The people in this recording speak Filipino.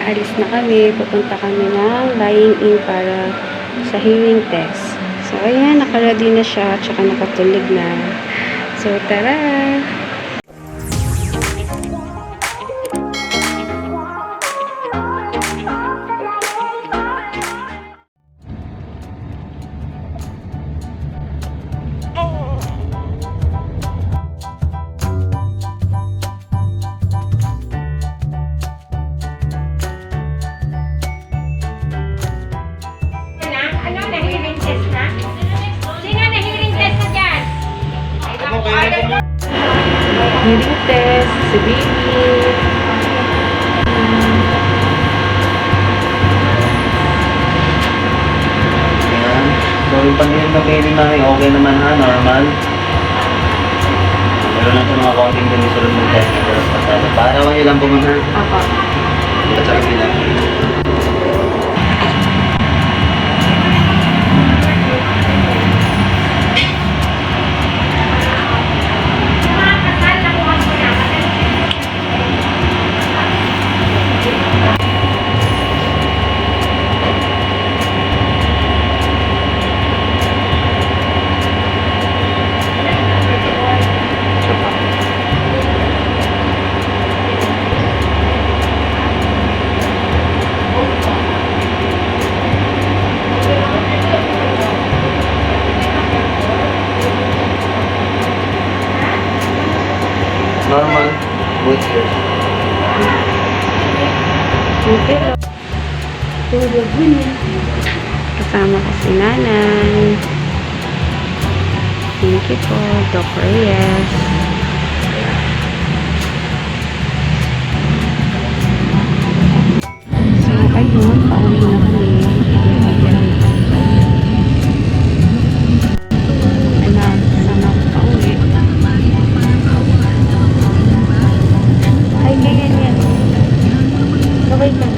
aalis na kami. Pupunta kami ng lying in para sa hearing test. So, ayan, nakaready na siya, tsaka nakatulog na. So, tara! Ano na hearing test na? Sino na hearing test na dyan? Hearing test, si baby. Ayan. So, yung pandiyan ng baby namin, okay naman ha, normal. Meron lang sa mga konting dinisulod ng test na pero pasado. Paarawan nyo lang po muna. Apa. At sa kabila. Normal. Good years. Okay. Kasama ko si nanay. Thank you po, Doc Reyes. So, ayun, pauwi na kami. Anak, kasama ko pauwi. Ay, ganyan yan. Okay lang.